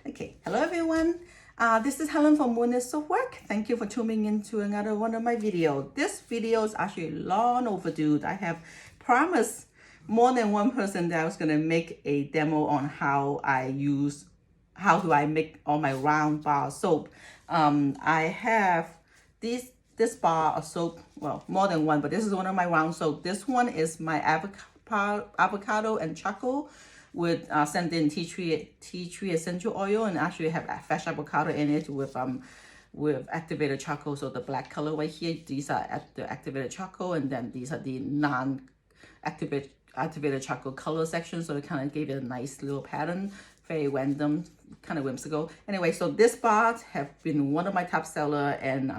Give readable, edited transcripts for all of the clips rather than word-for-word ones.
Okay, hello everyone. This is Helen from Moon is Soapwork. Thank you for tuning in to another one of my videos. This video is actually long overdue. I have promised more than one person that I was gonna make a demo on how do I make all my round bar soap. I have this bar of soap, well, more than one, but this is one of my round soap. This one is my avocado and charcoal with sent in tea tree essential oil, and actually have a fresh avocado in it with activated charcoal. So the black color right here, these are at the activated charcoal, and then these are the activated charcoal color section. So it kind of gave it a nice little pattern, very random, kind of whimsical. Anyway, so this bar have been one of my top seller, and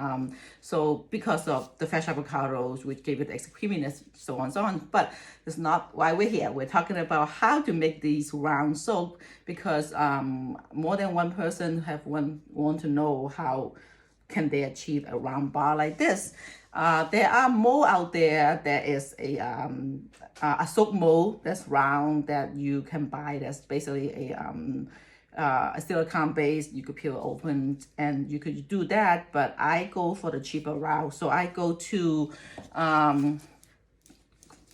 so because of the fresh avocados, which gave it extra creaminess, so on and so on. But it's not why we're here. We're talking about how to make these round soap, because more than one person want to know how can they achieve a round bar like this. There are mold out there. There is a soap mold that's round that you can buy. That's basically a silicone base. You could peel open and you could do that. But I go for the cheaper route. So I go to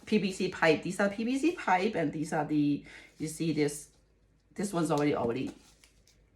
PVC pipe. These are PVC pipe, and these are the, you see this one's already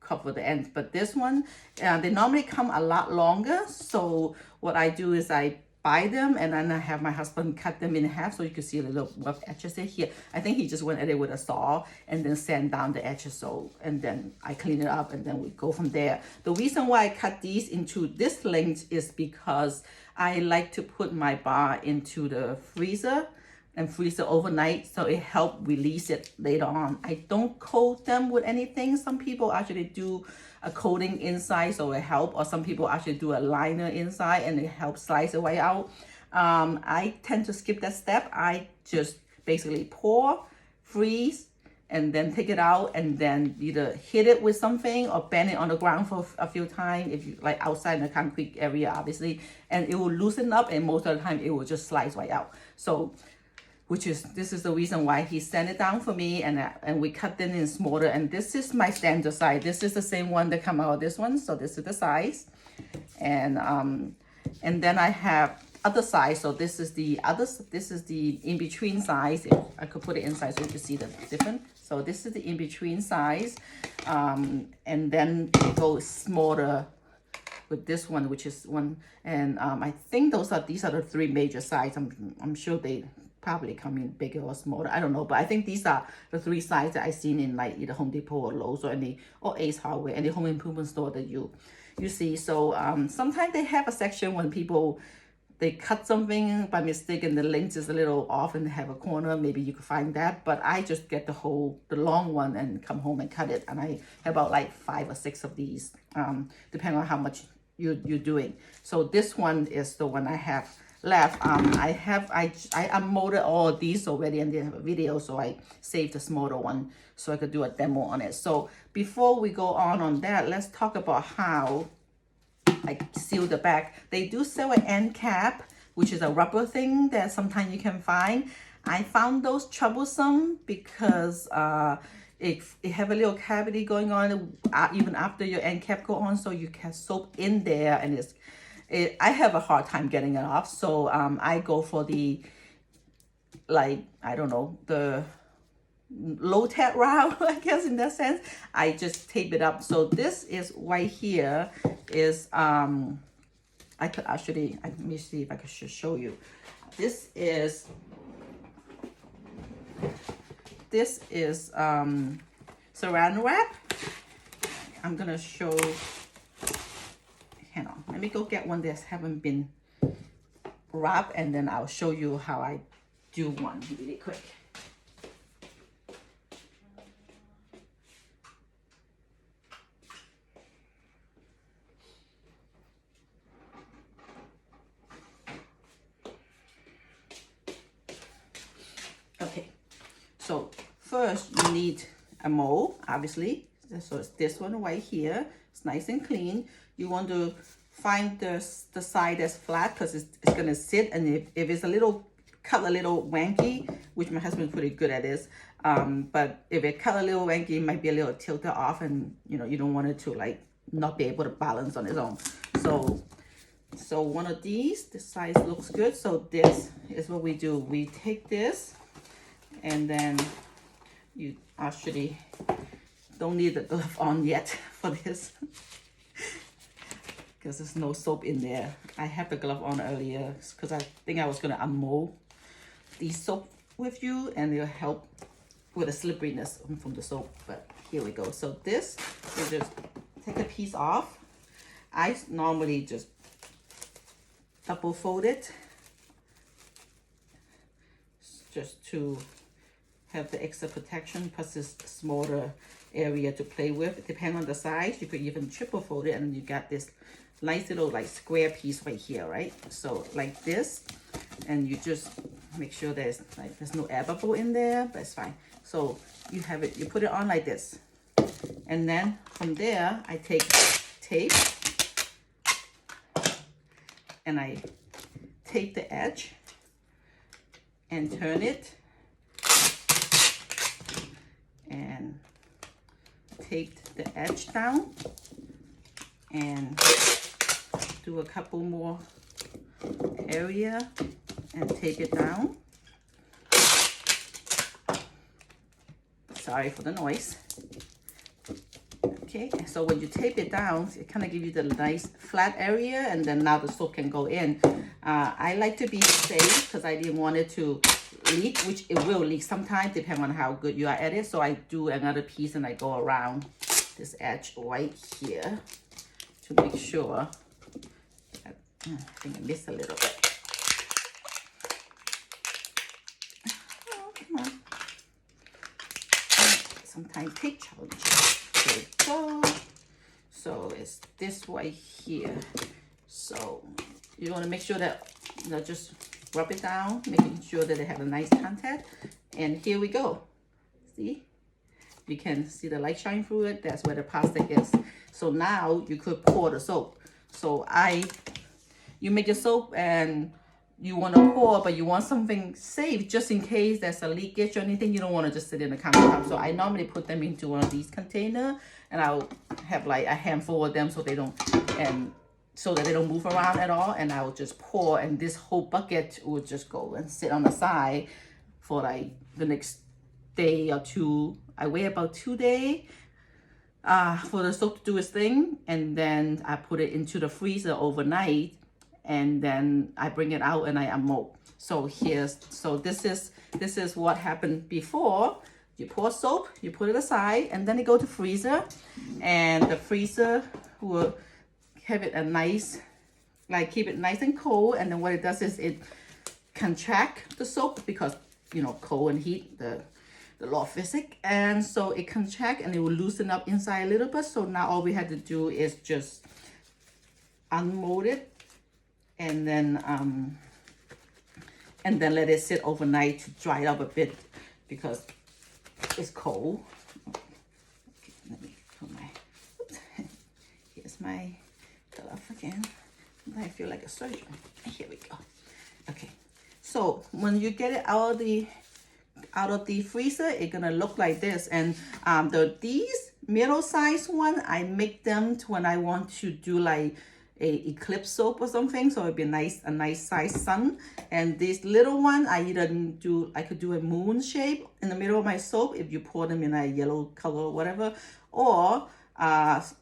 cover the ends, but this one they normally come a lot longer. So what I do is I buy them, and then I have my husband cut them in half, so you can see a little rough edges here. I think he just went at it with a saw and then sand down the edges, so, and then I clean it up, and then we go from there. The reason why I cut these into this length is because I like to put my bar into the freezer and freeze it overnight, so it helps release it later on. I don't coat them with anything. Some people actually do a coating inside, so it helps, or some people actually do a liner inside and it helps slice it right out. I tend to skip that step. I just basically pour, freeze, and then take it out, and then either hit it with something or bend it on the ground for a few times, if you like outside in the concrete area, obviously, and it will loosen up, and most of the time it will just slice right out. So this is the reason why he sent it down for me, and we cut them in smaller, and this is my standard size. This is the same one that come out of this one, so this is the size, and then I have other size. So this is the in-between size. If I could put it inside so you can see the difference. So this is the in-between size, and then it goes smaller with this one, which is one, and I think these are the three major sizes. I'm sure they probably come in bigger or smaller, I don't know, but I think these are the three sizes that I've seen in like either Home Depot or Lowe's or Ace Hardware, any home improvement store that you see. So sometimes they have a section when they cut something by mistake and the length is a little off and they have a corner, maybe you could find that. But I just get the long one and come home and cut it, and I have about like 5 or 6 of these, depending on how much you're doing. So this one is the one I have left. I unmolded all of these already, and they have a video, so I saved the smaller one so I could do a demo on it. So before we go on that, let's talk about how I seal the back. They do sell an end cap, which is a rubber thing that sometimes you can find. I found those troublesome because it have a little cavity going on even after your end cap go on, so you can soap in there, and I have a hard time getting it off. So I go for the, like, I don't know, the low-tech route, I guess, in that sense. I just tape it up. So this is right here is, I could actually, let me see if I could show you. This is saran wrap. I'm gonna show, hang on, let me go get one that haven't been wrapped, and then I'll show you how I do one really quick. Okay, so first you need a mold, obviously. So it's this one right here. It's nice and clean. You want to find the side that's flat, because it's gonna sit, and if it's a little cut a little wanky, which my husband's pretty good at this. But if it cut a little wanky, it might be a little tilted off, and you know, you don't want it to like not be able to balance on its own. So one of these, the size looks good. So this is what we do. We take this, and then you actually don't need the glove on yet for this because there's no soap in there. I have the glove on earlier because I think I was gonna unmold the soap with you, and it'll help with the slipperiness from the soap. But here we go. So this, you just take a piece off. I normally just double fold it just to have the extra protection, plus this smaller area to play with. Depending on the size, you could even triple fold it, and you got this nice little like square piece right here, right? So like this, and you just make sure there's no air bubble in there, but it's fine. So you have it, you put it on like this, and then from there I take tape and I take the edge and turn it and tape the edge down and do a couple more area and tape it down. Sorry for the noise. Okay, so when you tape it down, it kind of gives you the nice flat area, and then now the soap can go in. I like to be safe because I didn't want it to leak, which it will leak sometimes depending on how good you are at it. So I do another piece and I go around this edge right here to make sure. I think I missed a little bit. Oh, come on. Sometimes take challenges. There we go. So it's this right here. So you want to make sure that, you know, just rub it down, making sure that they have a nice contact. And here we go. See? You can see the light shine through it. That's where the plastic is. So now you could pour the soap. So you make your soap and you want to pour, but you want something safe just in case there's a leakage or anything. You don't want to just sit in the countertop. So I normally put them into one of these containers, and I'll have like a handful of them so they don't, and so that they don't move around at all. And I'll just pour, and this whole bucket will just go and sit on the side for like the next day or two. I wait about 2 days for the soap to do its thing, and then I put it into the freezer overnight, and then I bring it out and I unmold. So this is what happened before. You pour soap, you put it aside, and then it go to freezer, and the freezer will have it a nice, like keep it nice and cold. And then what it does is it contract the soap because, you know, cold and heat, the law of physics, and so it contract and it will loosen up inside a little bit. So now all we had to do is just unmold it, and then let it sit overnight to dry up a bit because it's cold. Okay, let me put my, oops, here's my glove again. I feel like a surgeon. Here we go. Okay, so when you get it out of the freezer, it's gonna look like this. And these middle size one, I make them to when I want to do like a eclipse soap or something, so it'd be a nice size sun. And this little one, I could do a moon shape in the middle of my soap if you pour them in a yellow color or whatever. Or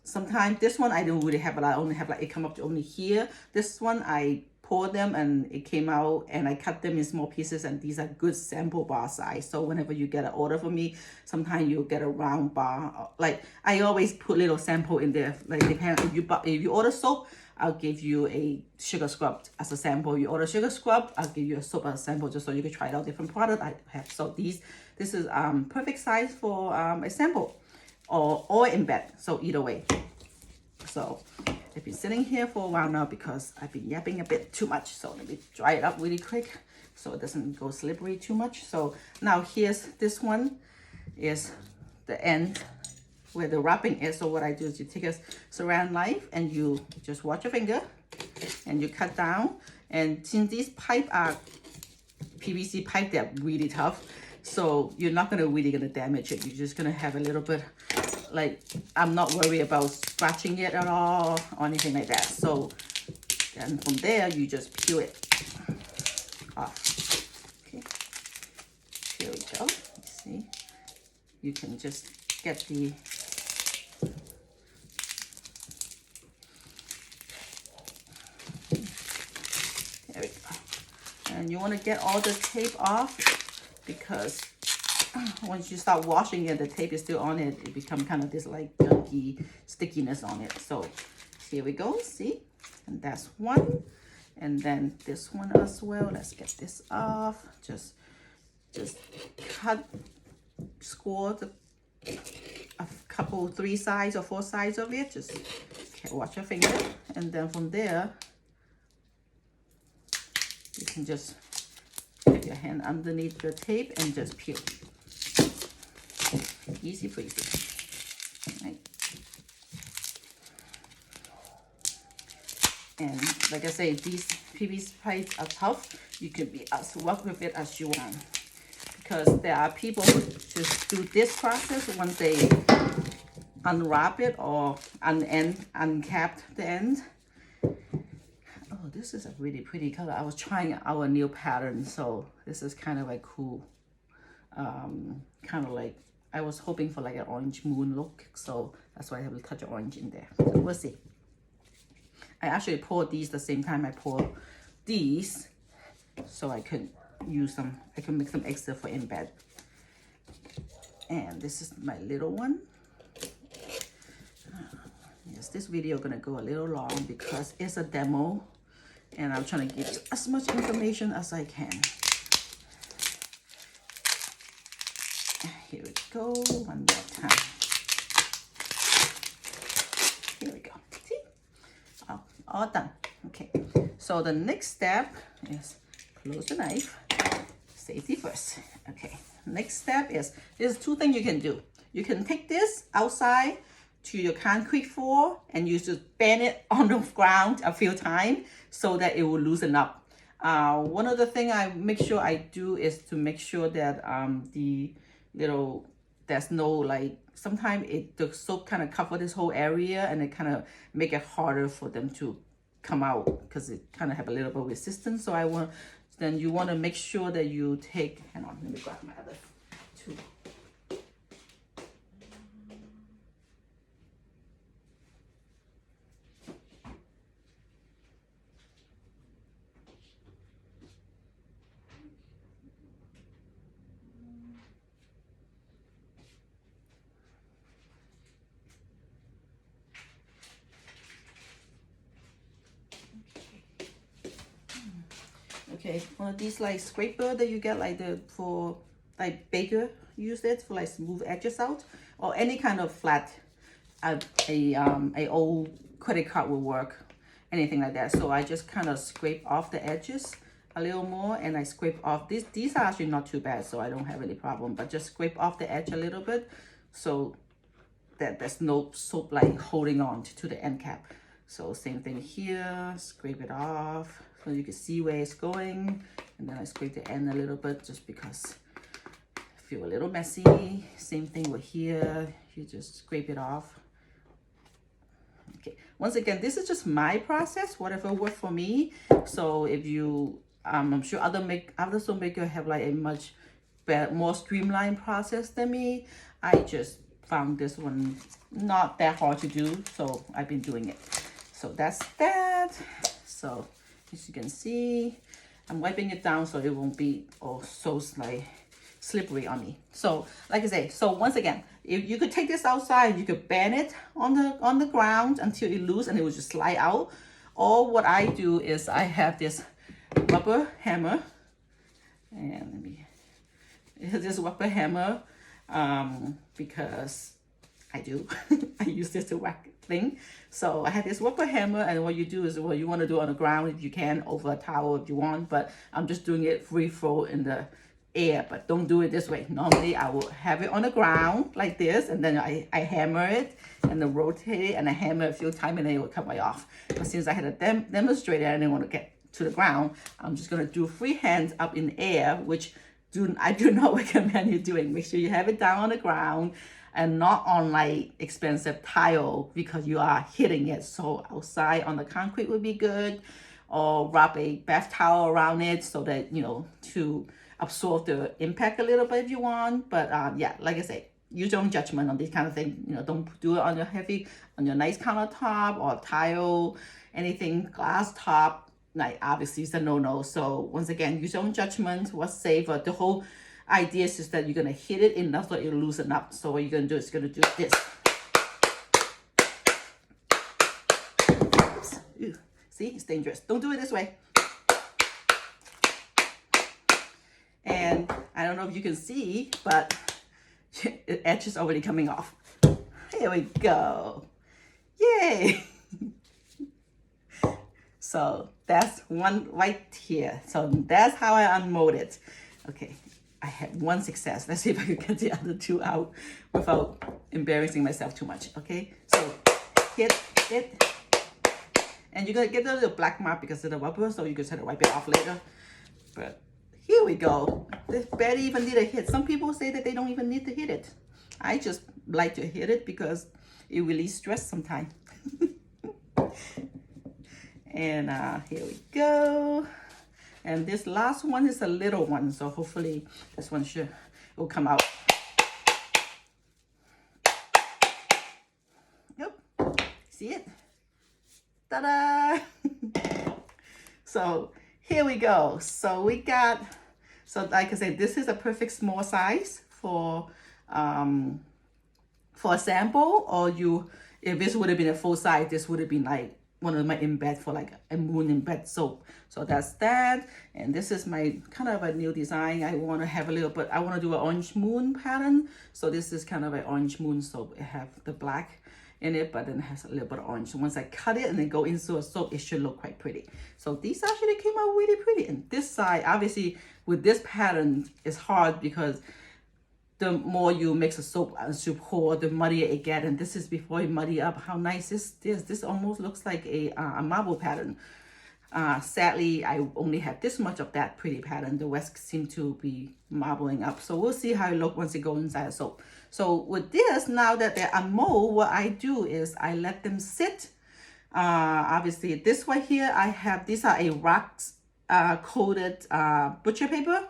sometimes this one I don't really have, I only have like it come up to only here. This one I pour them and it came out, and I cut them in small pieces, and these are good sample bar size. So whenever you get an order from me, sometimes you'll get a round bar. Like I always put little sample in there. Like if you order soap, I'll give you a sugar scrub as a sample. You order sugar scrub, I'll give you a soap as a sample, just so you can try out different products I have. So this is perfect size for a sample or in bed. So either way. So I've been sitting here for a while now because I've been yapping a bit too much. So let me dry it up really quick so it doesn't go slippery too much. So now here's this one is the end where the wrapping is. So what I do is you take a saran knife and you just watch your finger and you cut down. And since these pipes are PVC pipe, they're really tough. So you're not really gonna damage it. You're just gonna have a little bit, like, I'm not worried about scratching it at all or anything like that. So then from there, you just peel it off. Okay, here we go. See, you can just get the there we go. And you want to get all the tape off, because once you start washing it, the tape is still on it. It becomes kind of this like gunky stickiness on it. So here we go. See, and that's one. And then this one as well. Let's get this off. Just cut, score a couple, 3 sides or 4 sides of it. Just watch your finger, and then from there you can just get your hand underneath the tape and just peel. Easy breezy. Right. And like I say, these PVC pipes are tough. You can be as work with it as you want, because there are people who just do this process once they unwrap it or uncap the end. Oh, this is a really pretty color. I was trying our new pattern, so this is kind of like cool. Kind of like, I was hoping for like an orange moon look, so that's why I have a touch of orange in there. So we'll see. I actually poured these the same time I poured these, so I could use them. I can make some extra for in bed. And this is my little one. Yes, this video gonna go a little long because it's a demo, and I'm trying to give you as much information as I can. Here we go, one more time. Here we go. See? Oh, all done. Okay. So the next step is close the knife. Safety first. Okay. Next step is, there's 2 things you can do. You can take this outside to your concrete floor and you just bend it on the ground a few times so that it will loosen up. One of the things I make sure I do is to make sure that there's no, like, sometimes the soap kind of cover this whole area and it kind of make it harder for them to come out because it kind of have a little bit of resistance. So then you want to make sure that you take, hang on, let me grab my other 2. Okay, one of these like scraper that you get like for like baker use it for like smooth edges out, or any kind of flat, a old credit card will work, anything like that. So I just kind of scrape off the edges a little more, and I scrape off these are actually not too bad, so I don't have any problem, but just scrape off the edge a little bit so that there's no soap like holding on to the end cap. So same thing here, scrape it off so you can see where it's going, and then I scrape the end a little bit just because I feel a little messy. Same thing with here, you just scrape it off. Okay, once again, this is just my process, whatever worked for me. So if you, I'm sure other soap makers have like a much better, more streamlined process than me. I just found this one not that hard to do, so I've been doing it. So that's that. So as you can see, I'm wiping it down so it won't be so like slippery on me. So like I say, so once again, if you could take this outside, you could bend it on the ground until it loose and it will just slide out. Or what I do is I have this rubber hammer, and let me, this rubber hammer, because I do, I use this to whack thing. So I have this rubber hammer, and what you do is, what you want to do on the ground if you can, over a towel if you want, but I'm just doing it free flow in the air, but don't do it this way. Normally I will have it on the ground like this, and then I hammer it and then rotate it, and I hammer it a few times, and then it will come right off. But since I had a demonstrator, I didn't want to get to the ground. I'm just gonna do freehand up in the air, which I do not recommend you doing. Make sure you have it down on the ground and not on like expensive tile because you are hitting it. So outside on the concrete would be good, or wrap a bath towel around it so that, you know, to absorb the impact a little bit if you want. But yeah, like I say, use your own judgment on this kind of thing. You know, don't do it on your nice countertop or tile, anything glass top. Like obviously it's a no-no. So once again, use your own judgment, what's safer. The whole idea is just that you're gonna hit it enough so it'll loosen up. So what you're gonna do is you're gonna do this. Oops. Ew. See, it's dangerous. Don't do it this way. And I don't know if you can see, but the edge is already coming off. Here we go. Yay. So that's one right here. So that's how I unmold it. Okay, I had one success. Let's see if I can get the other two out without embarrassing myself too much. Okay, so hit it. And you're gonna get a little black mark because of the rubber, so you can try to wipe it off later. But here we go. This barely even need a hit. Some people say that they don't even need to hit it. I just like to hit it because it relieves stress sometimes. And here we go. And this last one is a little one, so hopefully this one will come out. Yep. See it? Ta-da! So here we go. So we got, so like I said, this is a perfect small size for a sample, or if this would have been a full size, this would have been like one of my embed for like a moon embed soap. So that's that. And this is my kind of a new design. I want to have a little bit, I want to do an orange moon pattern. So this is kind of an orange moon soap. It have the black in it, but then it has a little bit of orange. So once I cut it and then go into a soap, it should look quite pretty. So these actually came out really pretty. And this side, obviously with this pattern, is hard because the more you mix a soap as you pour, the muddier it gets. And this is before you muddy up. How nice is this? This almost looks like a marble pattern. Sadly, I only have this much of that pretty pattern. The rest seem to be marbling up. So we'll see how it looks once it goes inside a soap. So with this, now that they're unmold, what I do is I let them sit. Obviously, this right here, I have, these are a wax coated butcher paper.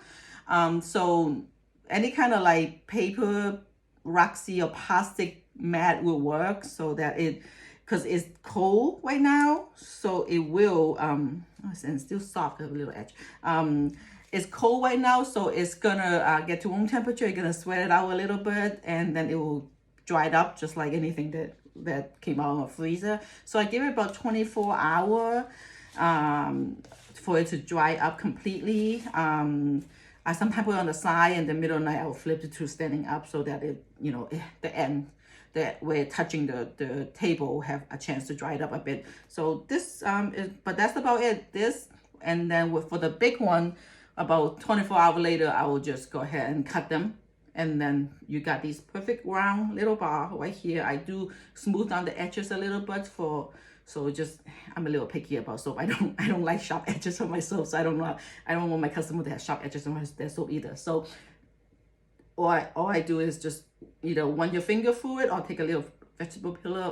So any kind of like paper, waxy or plastic mat will work, so that because it's cold right now, so it will, and still soft, have a little edge. It's cold right now, so it's gonna get to room temperature. You're gonna sweat it out a little bit, and then it will dry it up just like anything that came out of a freezer. So I give it about 24 hours for it to dry up completely. I sometimes put it on the side, and the middle of the night I'll flip it to standing up so that it, you know, the end that where touching the table have a chance to dry it up a bit. So this but that's about it. This, and then for the big one, about 24 hours later, I will just go ahead and cut them. And then you got these perfect round little bar right here. I do smooth down the edges a little bit so just, I'm a little picky about soap. I don't like sharp edges on my soap, so I don't want my customer to have sharp edges on their soap either. So all I do is just either run your finger through it, or take a little vegetable peeler,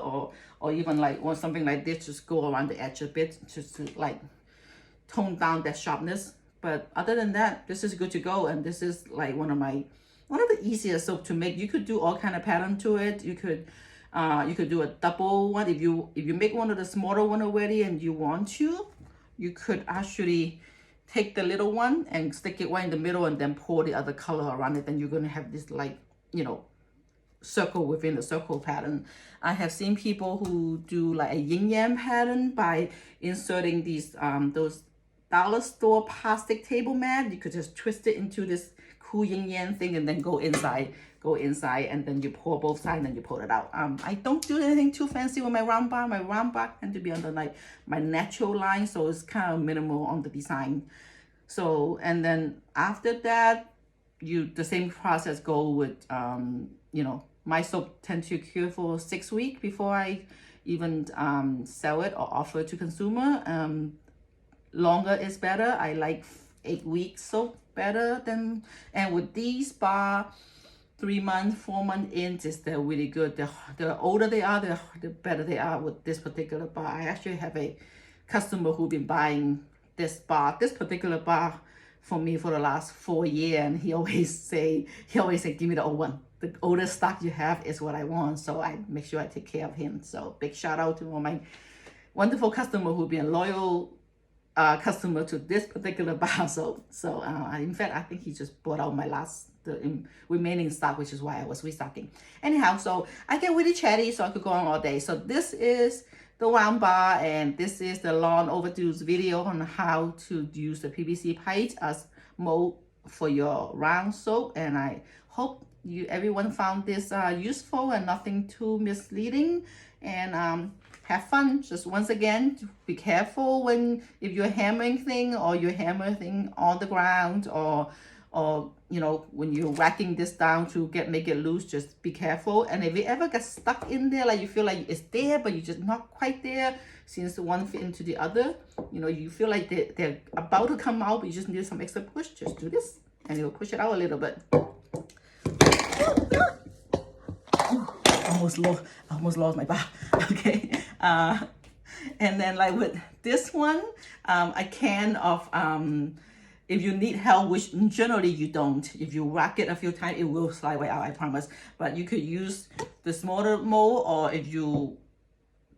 or even like something like this, just go around the edge a bit just to like tone down that sharpness. But other than that, this is good to go. And this is like one of the easiest soap to make. You could do all kind of pattern to it. You could do a double one. If you make one of the smaller one already and you want to, you could actually take the little one and stick it right in the middle and then pour the other color around it. Then you're gonna have this like, you know, circle within the circle pattern. I have seen people who do like a yin yang pattern by inserting these those dollar store plastic table mat. You could just twist it into this cool yin yang thing and then go inside, and then you pour both sides and then you pull it out. I don't do anything too fancy with my round bar. My round bar tend to be under like my natural line, so it's kind of minimal on the design. So, and then after that, the same process go with, you know, my soap tend to cure for 6 weeks before I even sell it or offer it to consumer. longer is better. I like 8 weeks soap better than, and with these bar 3 months, 4 months in, they're really good. The older they are, the better they are with this particular bar. I actually have a customer who's been buying this particular bar for me for the last 4 years, and he always say, give me the old one. The older stock you have is what I want, so I make sure I take care of him. So big shout out to all my wonderful customer who've been loyal customer to this particular bar. So in fact, I think he just bought out my remaining stock, which is why I was restocking. Anyhow, so I get really chatty, so I could go on all day. So this is the round bar, and this is the long overdue video on how to use the PVC pipe as mold for your round soap. And I hope everyone found this useful and nothing too misleading, and have fun. Just once again, be careful if you're hammering thing, or you hammer thing on the ground, or you know, when you're whacking this down to make it loose, just be careful. And if it ever gets stuck in there, like you feel like it's there but you're just not quite there, since the one fit into the other, you know, you feel like they're about to come out but you just need some extra push, just do this and it'll push it out a little bit. Almost lost my bar. Okay. And then like with this one, a can of if you need help, which generally you don't, if you rock it a few times, it will slide right out, I promise. But you could use the smaller mold, or if you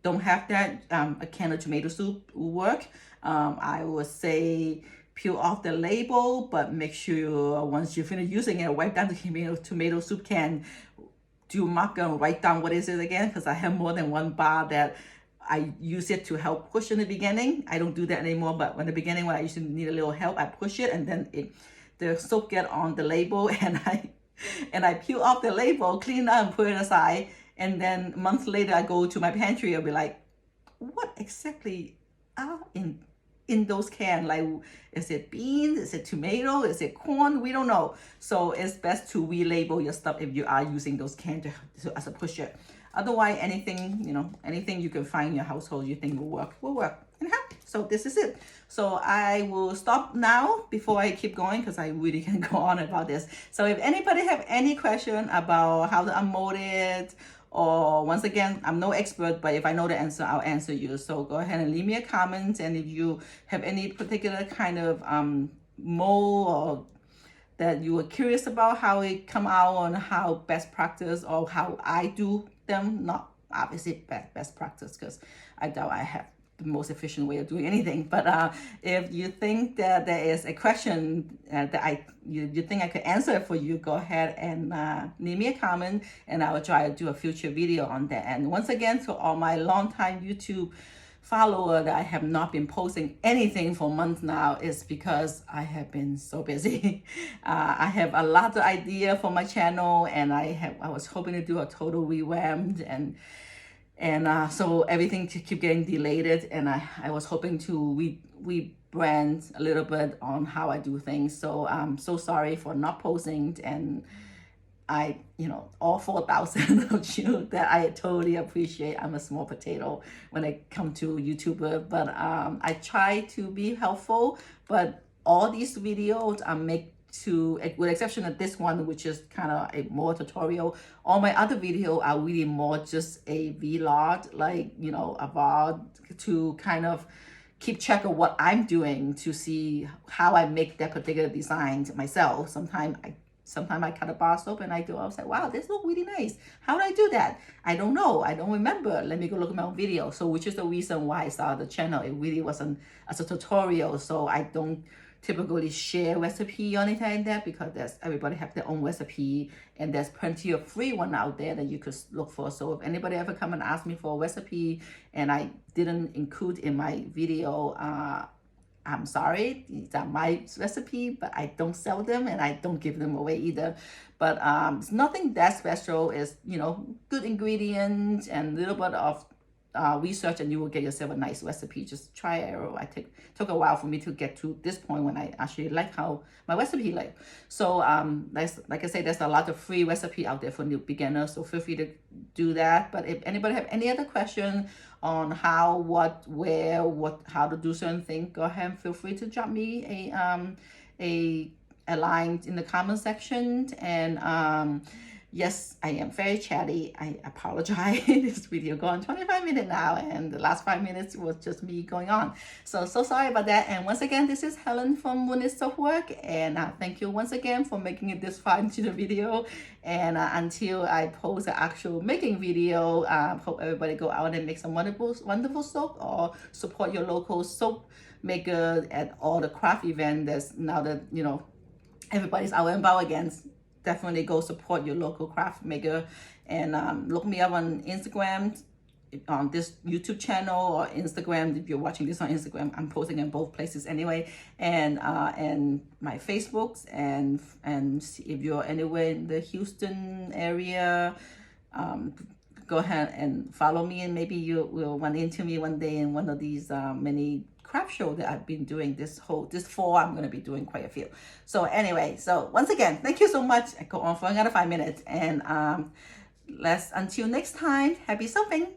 don't have that, a can of tomato soup will work. I would say peel off the label, but make sure once you finish using it, wipe down the tomato soup can. Do mark and write down what is it again, because I have more than one bar that I use it to help push in the beginning. I don't do that anymore, but in the beginning when I used to need a little help, I push it, and then the soap get on the label, and I peel off the label, clean it up and put it aside. And then months later I go to my pantry, I'll be like, what exactly are in those cans? Like, is it beans? Is it tomato? Is it corn? We don't know. So it's best to relabel your stuff if you are using those cans as a pusher. Otherwise, anything you can find in your household you think will work. Anyhow, so this is it. So I will stop now before I keep going, because I really can go on about this. So if anybody have any question about how to unmold it, or once again, I'm no expert, but if I know the answer, I'll answer you. So go ahead and leave me a comment. And if you have any particular kind of mold, or that you were curious about how it come out, on how best practice, or how I do them, not obviously best practice, because I doubt I have the most efficient way of doing anything. But if you think that there is a question that you think I could answer for you, go ahead and leave me a comment, and I will try to do a future video on that. And once again, to all my longtime YouTube follower that I have not been posting anything for months now, is because I have been so busy. I have a lot of idea for my channel, and I was hoping to do a total revamp, and so everything keep getting delayed, and I was hoping to rebrand a little bit on how I do things. So I'm so sorry for not posting, and all 4,000 of you that I totally appreciate. I'm a small potato when it comes to YouTuber, but I try to be helpful. But all these videos are made with exception of this one, which is kind of a more tutorial. All my other videos are really more just a vlog, like, a vlog to kind of keep track of what I'm doing, to see how I make that particular design myself. Sometimes I cut a bar soap and I was like, wow, this looks really nice. How did I do that? I don't know. I don't remember. Let me go look at my own video. So which is the reason why I started the channel. It really wasn't as a tutorial. So I don't typically share recipe or anything like that, because everybody have their own recipe, and there's plenty of free one out there that you could look for. So if anybody ever come and ask me for a recipe and I didn't include in my video, I'm sorry, these are my recipe, but I don't sell them and I don't give them away either. But it's nothing that special. It's, good ingredients and a little bit of research, and you will get yourself a nice recipe. Just try error. Took a while for me to get to this point when I actually like how my recipe like. So like I say, there's a lot of free recipe out there for new beginners, so feel free to do that. But if anybody have any other question on how, what, where, how to do certain things, go ahead and feel free to drop me a line in the comment section. And yes, I am very chatty. I apologize. This video going 25 minutes now, and the last 5 minutes was just me going on. So sorry about that. And once again, this is Helen from Wood Soapwork, and thank you once again for making it this far into the video. And until I post an actual making video, hope everybody go out and make some wonderful soap, or support your local soap maker at all the craft event. That's now that everybody's out and about again. Definitely go support your local craft maker, and look me up on Instagram, on this YouTube channel, or Instagram. If you're watching this on Instagram, I'm posting in both places anyway, and my Facebooks, and if you're anywhere in the Houston area, go ahead and follow me, and maybe you will run into me one day in one of these many craft show that I've been doing this fall. I'm going to be doing quite a few. So anyway, so once again, thank you so much. I go on for another 5 minutes, and until next time, happy soaping.